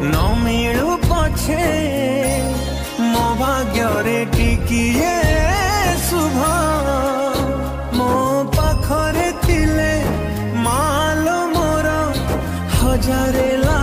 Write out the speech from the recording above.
न मिलू पछे मो भाग्य टिकिए शुभ मो पाखरे थिले मालो मोर हजारे ला